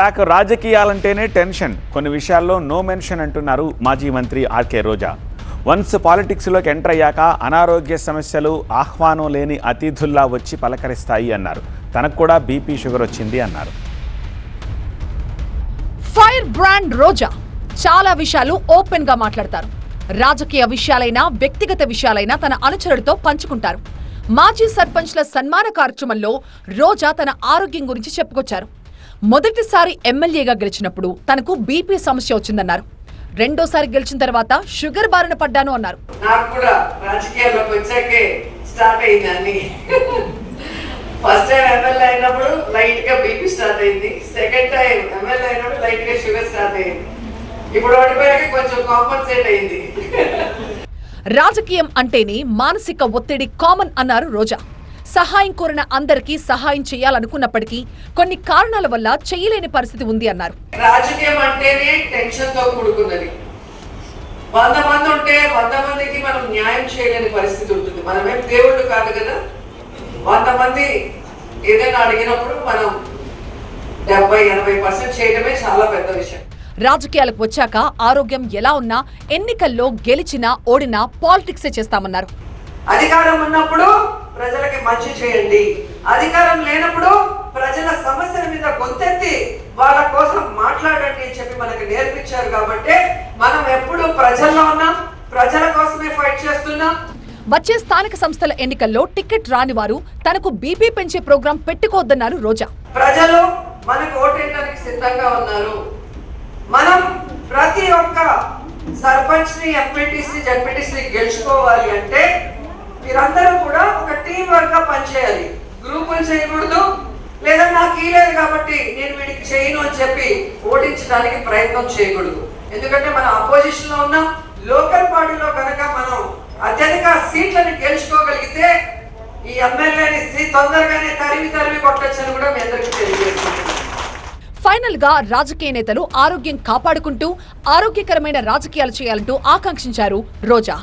నాకు రాజకీయాలంటేనే టెన్షన్, కొన్ని విషయాల్లో నో మెన్షన్ అంటున్నారు మాజీ మంత్రి ఆర్కే రోజా. వన్స్ పాలిటిక్స్లోకి ఎంటర్ అయ్యాక అనారోగ్య సమస్యలు ఆహ్వానం లేని అతిథుల్లా వచ్చి పలకరిస్తాయి అన్నారు. తనకు కూడా బీపీ షుగర్ వచ్చింది అన్నారు. ఫైర్ బ్రాండ్ రోజా చాలా విషయాలు ఓపెన్ గా మాట్లాడతారు. రాజకీయ విషయాలైనా వ్యక్తిగత విషయాలైనా తన అనుచరులతో పంచుకుంటారు. మాజీ సర్పంచ్ల సన్మాన కార్యక్రమంలో రోజా తన ఆరోగ్యం గురించి చెప్పుకొచ్చారు. మొదటిసారి ఎమ్మెల్యేగా గెలిచినప్పుడు తనకు బీపీ సమస్య వచ్చిందన్నారు. రెండోసారి గెలిచిన తర్వాత షుగర్ బారిన పడ్డాను అన్నారు. నాకు కూడా రాజకీయాల్లోకి వచ్చాకే స్టార్ట్ అయింది. ఫస్ట్ టైం ఎమ్మెల్యే అయినప్పుడు లైట్ గా బీపీ స్టార్ట్ అయింది. సెకండ్ టైం ఎమ్మెల్యే అయినప్పుడు లైట్ గా షుగర్ స్టార్ట్ అయింది. ఇప్పుడు ఓడిపోయాక కొంచెం కాంపన్సేట్ అయింది. రాజకీయం అంటేనే మానసిక ఒత్తిడి కామన్ అన్నారు రోజా. సహాయం కోరిన అందరికీ సహాయం చేయాలనుకున్నప్పటికీ కొన్ని కారణాల వల్ల చేయలేని పరిస్థితి ఉంది అన్నారు. రాజకీయం అంటేనే టెన్షన్ తో కూడుకున్నది. 100 మంది ఉంటే 100 మందికి మనం న్యాయం చేయలేని పరిస్థితి ఉంటుంది. మనమేం దేవుళ్ళు కాదు కదా. 100 మంది ఏదైనా అడిగినప్పుడు మనం 70-80% చేయడమే చాలా పెద్ద విషయం. రాజకీయాలకు వచ్చాక ఆరోగ్యం ఎలా ఉన్నా ఎన్నికల్లో గెలిచినా ఓడినా పాలిటిక్సే చేస్తామన్నారు. అధికారం ఉన్నప్పుడు ప్రజలకి మంచి చేయండి, అధికారం లేనప్పుడు ప్రజల సమస్యల మీద గొంతెత్తి వాళ్ళ కోసం మాట్లాడండి అని చెప్పి మనకు నేర్పించారు. కాబట్టి మనం ఎప్పుడు ప్రజల్లో ఉన్నాం, ప్రజల కోసమే ఫైట్ చేస్తున్నాం. వచ్చే స్థానిక సంస్థల ఎన్నికల్లో టికెట్ రాని వారు తనకు బీపీ పెంచే ప్రోగ్రాం పెట్టుకోవద్దన్నారు రోజా. ప్రజలు మనకు ఓటేయడానికి సిద్ధంగా ఉన్నారు. మనం ప్రతి ఒక్క సర్పంచ్ ని, ఎంపీటీస్ ని, జడ్పీటీస్ ని గెలుచుకోవాలి అంటే మీరందరూ కూడా ఒక టీం వర్క్ గా పనిచేయాలి. గ్రూపులు చేయకూడదు, లేదా నాకు ఇలేదు కాబట్టి నేను వీడికి చేయను అని చెప్పి ఓడించడానికి ప్రయత్నం చేయకూడదు. ఎందుకంటే మనం అపోజిషన్ లో ఉన్నాం. లోకల్ పార్టీలో కనుక మనం అత్యధిక సీట్లను గెలుచుకోగలిగితే ఈ ఎమ్మెల్యేని తొందరగానే తరిమి కొట్టొచ్చని కూడా మీ అందరికీ తెలియజేస్తున్నాను. ఫైనల్ గా రాజకీయ నేతలు ఆరోగ్యం కాపాడుకుంటూ ఆరోగ్యకరమైన రాజకీయాలు చేయాలంటూ ఆకాంక్షించారు రోజా.